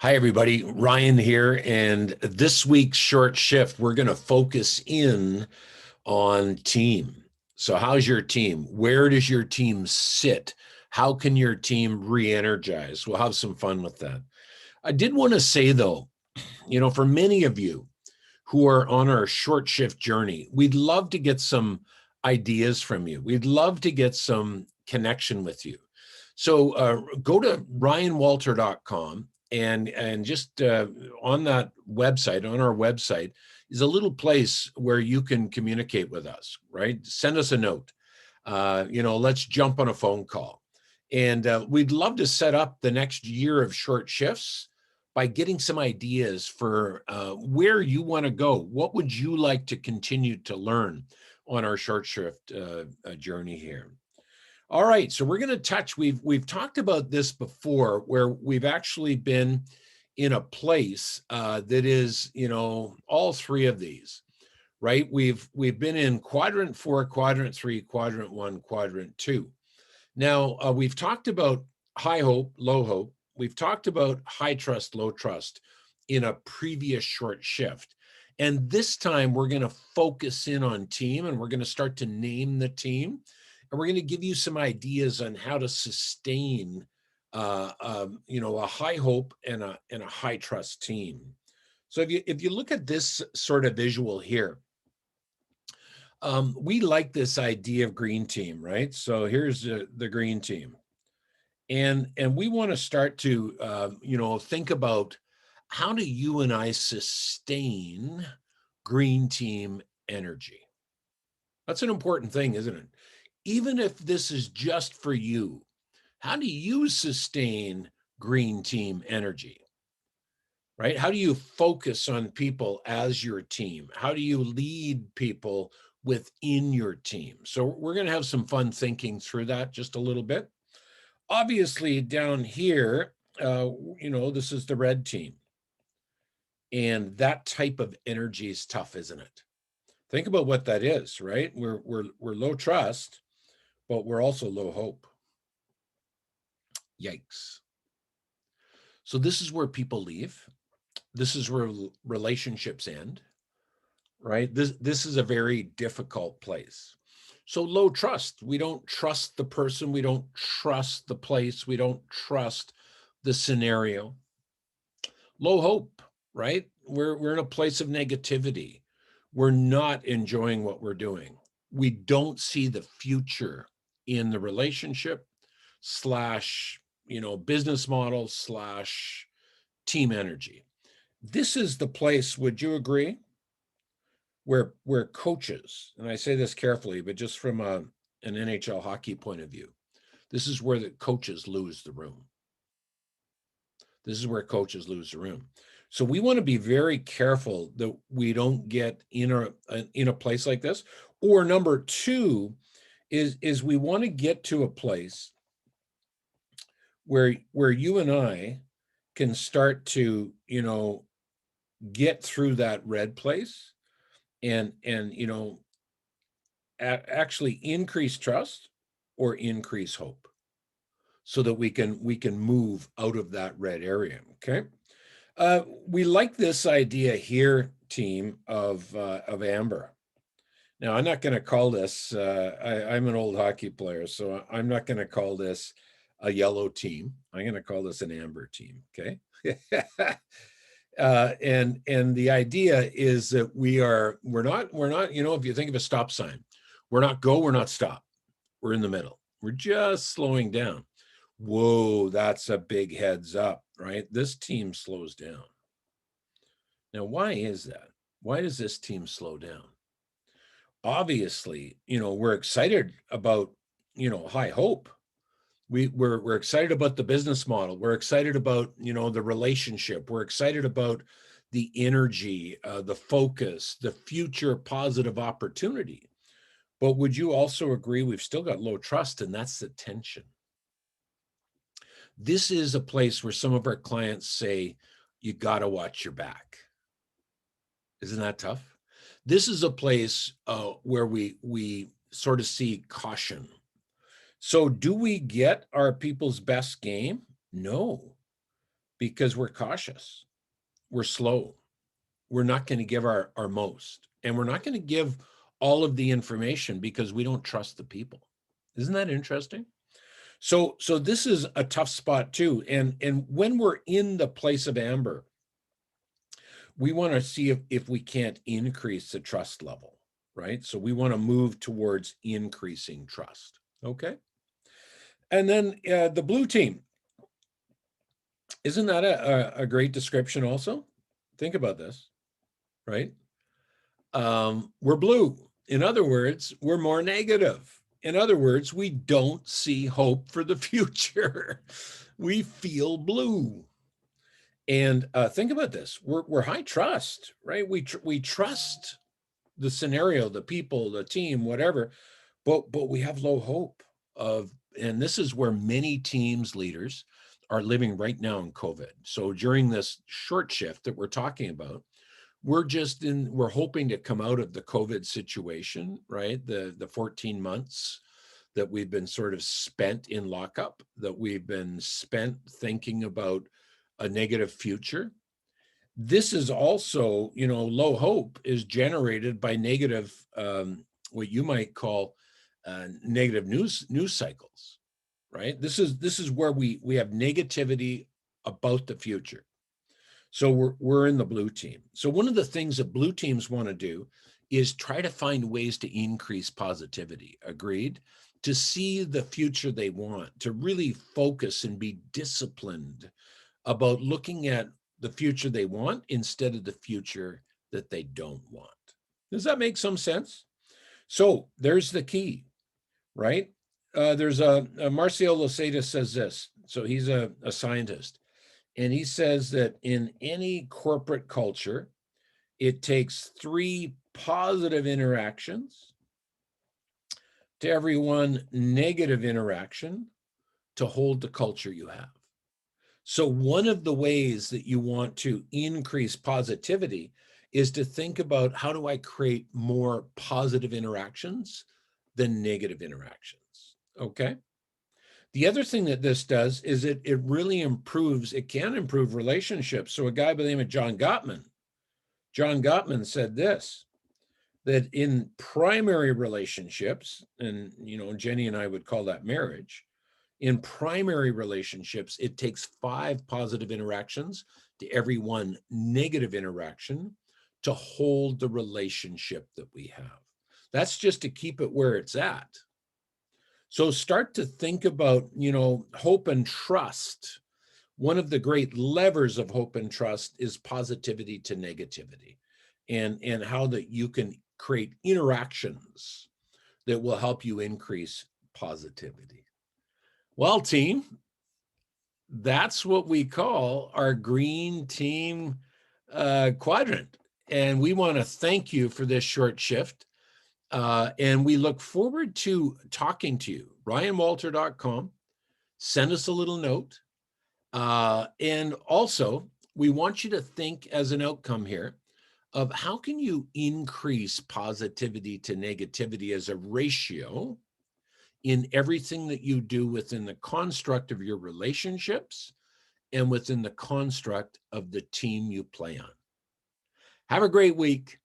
Hi, everybody. Ryan here. And this week's short shift, we're going to focus in on team. So, how's your team? Where does your team sit? How can your team re energize? We'll have some fun with that. I did want to say, though, for many of you who are on our short shift journey, we'd love to get some ideas from you. We'd love to get some connection with you. So go to ryanwalter.com and just on that website, on our website, is a little place where you can communicate with us, right? Send us a note. Let's jump on a phone call. And we'd love to set up the next year of short shifts by getting some ideas for where you want to go. What would you like to continue to learn on our short shift journey here? All right, so we're going to touch. We've talked about this before, where we've actually been in a place that is, all three of these, right? We've been in quadrant 4, quadrant 3, quadrant 1, quadrant 2. Now we've talked about high hope, low hope. We've talked about high trust, low trust in a previous short shift. And this time we're going to focus in on team, and we're going to start to name the team. And we're going to give you some ideas on how to sustain, a high hope and a high trust team. So if you look at this sort of visual here, we like this idea of green team, right? So here's the green team. And we want to start to, think about how do you and I sustain green team energy? That's an important thing, isn't it? Even if this is just for you, how do you sustain green team energy? Right? How do you focus on people as your team? How do you lead people within your team? So we're going to have some fun thinking through that just a little bit. Obviously, down here, this is the red team. And that type of energy is tough, isn't it? Think about what that is, right? We're low trust, but we're also low hope. Yikes. So this is where people leave. This is where relationships end, right? This is a very difficult place. So low trust. We don't trust the person. We don't trust the place. We don't trust the scenario. Low hope, right? We're in a place of negativity. We're not enjoying what we're doing. We don't see the future in the relationship slash, business model slash team energy. This is the place, would you agree, where coaches, and I say this carefully, but just from an NHL hockey point of view, this is where the coaches lose the room. This is where coaches lose the room. So we want to be very careful that we don't get in a place like this. Or number two is we want to get to a place where you and I can start to, get through that red place and actually increase trust or increase hope, so that we can move out of that red area. Okay. We like this idea here, team, of amber. Now, I'm not going to call this, I'm an old hockey player, so I'm not going to call this a yellow team. I'm going to call this an amber team. Okay. And the idea is that we're not, if you think of a stop sign, we're not go, we're not stop. We're in the middle. We're just slowing down. Whoa, that's a big heads up, right? This team slows down. Now, why is that? Why does this team slow down? Obviously, we're excited about, high hope. We're excited about the business model. We're excited about, the relationship. We're excited about the energy, the focus, the future positive opportunity. But would you also agree we've still got low trust, and that's the tension? This is a place where some of our clients say, you got to watch your back. Isn't that tough? This is a place where we sort of see caution. So do we get our people's best game? No. because we're cautious, we're slow, we're not going to give our most, and we're not going to give all of the information because we don't trust the people. Isn't that interesting? So this is a tough spot too. And when we're in the place of amber, we want to see if we can't increase the trust level, right? So we want to move towards increasing trust. Okay. And then the blue team. Isn't that a great description also? Think about this, right? We're blue. In other words, we're more negative. In other words, we don't see hope for the future. We feel blue. And think about this: we're high trust, right? We trust the scenario, the people, the team, whatever, but we have low hope of, and this is where many teams leaders are living right now in COVID. So during this short shift that we're talking about, we're hoping to come out of the COVID situation, right? The 14 months that we've been sort of spent in lockup, that we've been spent thinking about a negative future. This is also, low hope is generated by negative, what you might call negative news cycles, right? This is where we have negativity about the future. So we're in the blue team. So one of the things that blue teams want to do is try to find ways to increase positivity. Agreed? To see the future they want, to really focus and be disciplined about looking at the future they want instead of the future that they don't want. Does that make some sense? So there's the key, right? There's Marcio Losada says this. So he's a scientist. And he says that in any corporate culture, it takes 3 positive interactions to every 1 negative interaction to hold the culture you have. So one of the ways that you want to increase positivity is to think about, how do I create more positive interactions than negative interactions? Okay. The other thing that this does is it really improves, it can improve relationships. So a guy by the name of John Gottman said this, that in primary relationships, and Jenny and I would call that marriage, in primary relationships, it takes 5 positive interactions to every 1 negative interaction to hold the relationship that we have. That's just to keep it where it's at. So start to think about, hope and trust. One of the great levers of hope and trust is positivity to negativity, and how that you can create interactions that will help you increase positivity. Well, team, that's what we call our green team quadrant. And we want to thank you for this short shift. And we look forward to talking to you. RyanWalter.com. Send us a little note. And also, we want you to think as an outcome here of how can you increase positivity to negativity as a ratio in everything that you do within the construct of your relationships and within the construct of the team you play on. Have a great week.